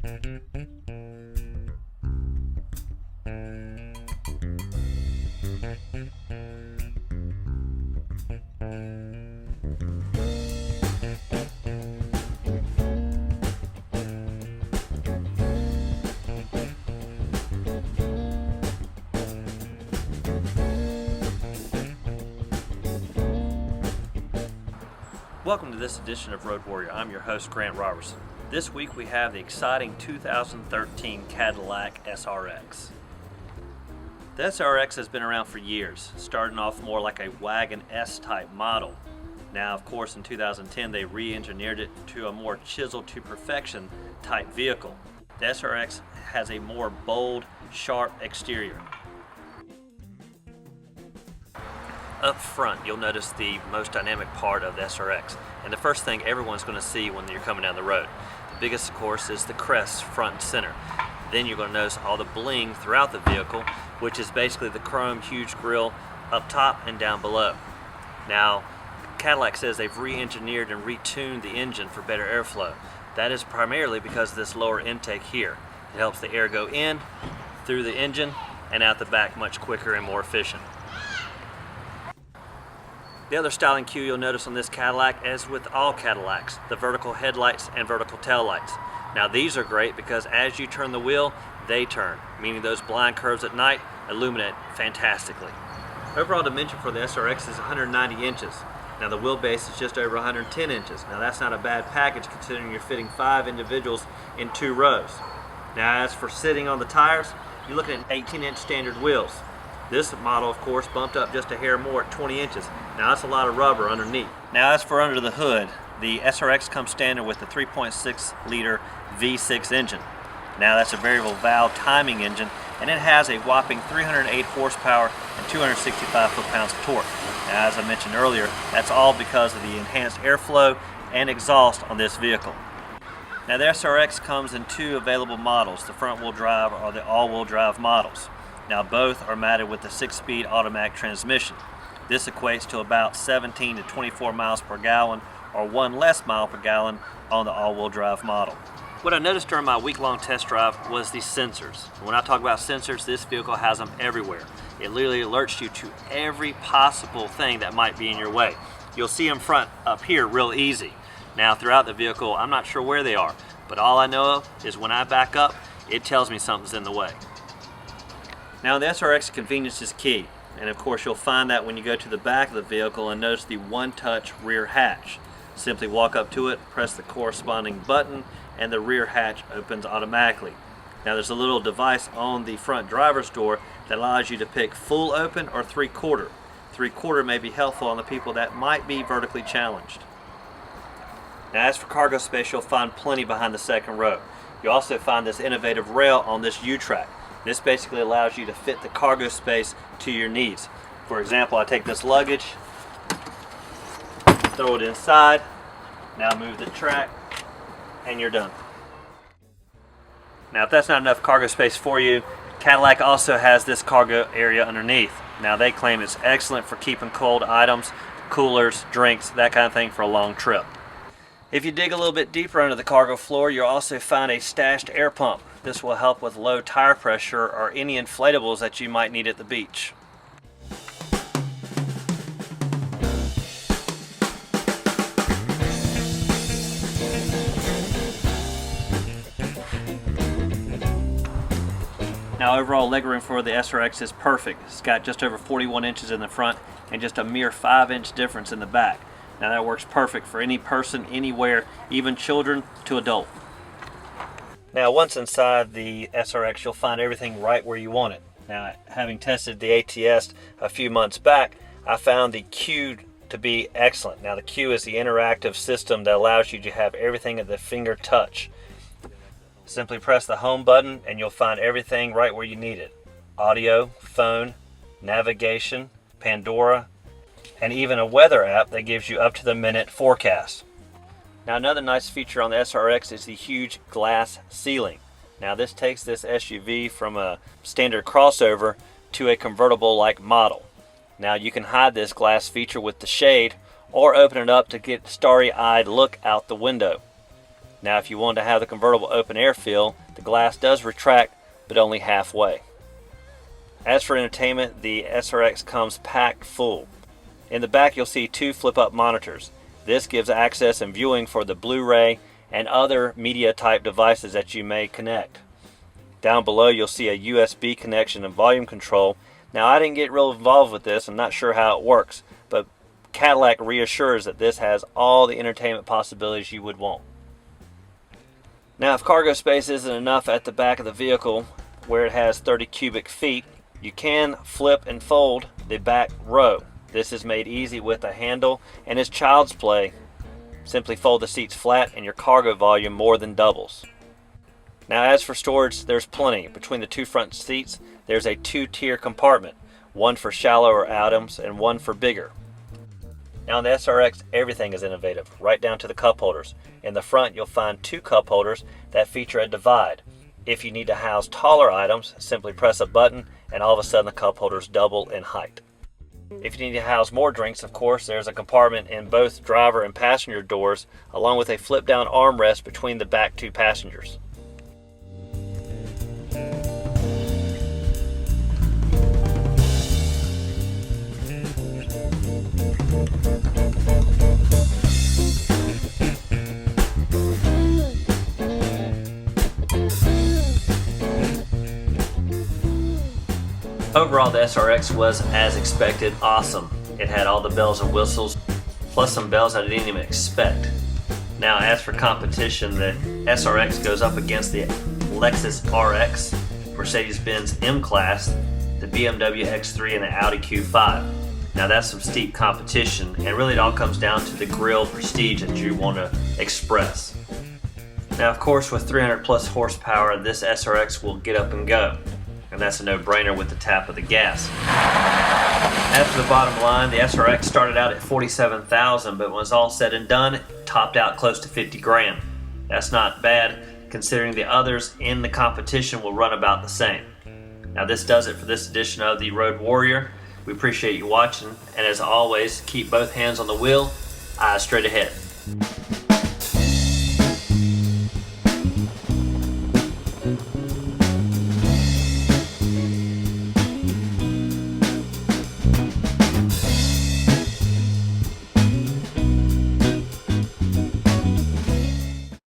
Welcome to this edition of Road Warrior. I'm your host, Grant Robertson. This week we have the exciting 2013 Cadillac Srx. The Srx has been around for years, starting off more like a Wagon S-type model. Now, of course, in 2010 they re-engineered it to a more chiseled to perfection type vehicle. The Srx has a more bold, sharp exterior. Up front, you'll notice the most dynamic part of the SRX, and the first thing everyone's going to see when you're coming down the road. The biggest, of course, is the crest front and center. Then you're going to notice all the bling throughout the vehicle, which is basically the chrome huge grille up top and down below. Now, Cadillac says they've re-engineered and retuned the engine for better airflow. That is primarily because of this lower intake here. It helps the air go in, through the engine, and out the back much quicker and more efficient. The other styling cue you'll notice on this Cadillac, as with all Cadillacs, the vertical headlights and vertical tail lights. Now these are great because as you turn the wheel, they turn, meaning those blind curves at night illuminate fantastically. Overall dimension for the SRX is 190 inches. Now the wheelbase is just over 110 inches. Now that's not a bad package considering you're fitting 5 individuals in 2 rows. Now as for sitting on the tires, you're looking at 18-inch standard wheels. This model, of course, bumped up just a hair more at 20 inches. Now that's a lot of rubber underneath. Now as for under the hood, the SRX comes standard with the 3.6 liter V6 engine. Now that's a variable valve timing engine, and it has a whopping 308 horsepower and 265 foot-pounds of torque. Now as I mentioned earlier, that's all because of the enhanced airflow and exhaust on this vehicle. Now the SRX comes in 2 available models, the front-wheel drive or the all-wheel drive models. Now both are matted with the 6-speed automatic transmission. This equates to about 17 to 24 miles per gallon or 1 less mile per gallon on the all-wheel drive model. What I noticed during my week-long test drive was the sensors. When I talk about sensors, this vehicle has them everywhere. It literally alerts you to every possible thing that might be in your way. You'll see them front up here real easy. Now throughout the vehicle, I'm not sure where they are, but all I know of is when I back up, it tells me something's in the way. Now the SRX convenience is key, and of course you'll find that when you go to the back of the vehicle and notice the One-Touch rear hatch. Simply walk up to it, press the corresponding button, and the rear hatch opens automatically. Now there's a little device on the front driver's door that allows you to pick full open or 3/4. 3/4 may be helpful on the people that might be vertically challenged. Now as for cargo space, you'll find plenty behind the second row. You'll also find this innovative rail on this U-track. This basically allows you to fit the cargo space to your needs. For example, I take this luggage, throw it inside, now move the track, and you're done. Now if that's not enough cargo space for you, Cadillac also has this cargo area underneath. Now they claim it's excellent for keeping cold items, coolers, drinks, that kind of thing for a long trip. If you dig a little bit deeper under the cargo floor, you'll also find a stashed air pump. This will help with low tire pressure or any inflatables that you might need at the beach. Now overall legroom for the SRX is perfect. It's got just over 41 inches in the front and just a mere 5-inch difference in the back. Now that works perfect for any person, anywhere, even children to adult. Now once inside the SRX, you'll find everything right where you want it. Now having tested the ATS a few months back, I found the Q to be excellent. Now the Q is the interactive system that allows you to have everything at the finger touch. Simply press the home button and you'll find everything right where you need it. Audio, phone, navigation, Pandora, and even a weather app that gives you up-to-the-minute forecast. Now another nice feature on the SRX is the huge glass ceiling. Now this takes this SUV from a standard crossover to a convertible-like model. Now you can hide this glass feature with the shade or open it up to get a starry-eyed look out the window. Now if you want to have the convertible open air feel, the glass does retract, but only halfway. As for entertainment, the SRX comes packed full. In the back you'll see 2 flip-up monitors. This gives access and viewing for the Blu-ray and other media type devices that you may connect. Down below you'll see a USB connection and volume control. Now I didn't get real involved with this, I'm not sure how it works, but Cadillac reassures that this has all the entertainment possibilities you would want. Now if cargo space isn't enough at the back of the vehicle where it has 30 cubic feet, you can flip and fold the back row. This is made easy with a handle and is child's play. Simply fold the seats flat and your cargo volume more than doubles. Now as for storage, there's plenty. Between the 2 front seats there's a 2-tier compartment, one for shallower items and one for bigger. Now on the SRX everything is innovative, right down to the cup holders. In the front you'll find 2 cup holders that feature a divide. If you need to house taller items, simply press a button and all of a sudden the cup holders double in height. If you need to house more drinks, of course, there's a compartment in both driver and passenger doors, along with a flip-down armrest between the back 2 passengers. Overall, the SRX was, as expected, awesome. It had all the bells and whistles, plus some bells I didn't even expect. Now, as for competition, the SRX goes up against the Lexus RX, Mercedes-Benz M-Class, the BMW X3, and the Audi Q5. Now, that's some steep competition, and really it all comes down to the grille prestige that you want to express. Now, of course, with 300 plus horsepower, this SRX will get up and go. And that's a no-brainer with the tap of the gas. As for the bottom line, the SRX started out at $47,000, but when it's all said and done, it topped out close to 50 grand. That's not bad, considering the others in the competition will run about the same. Now this does it for this edition of the Road Warrior. We appreciate you watching, and as always, keep both hands on the wheel, eyes straight ahead.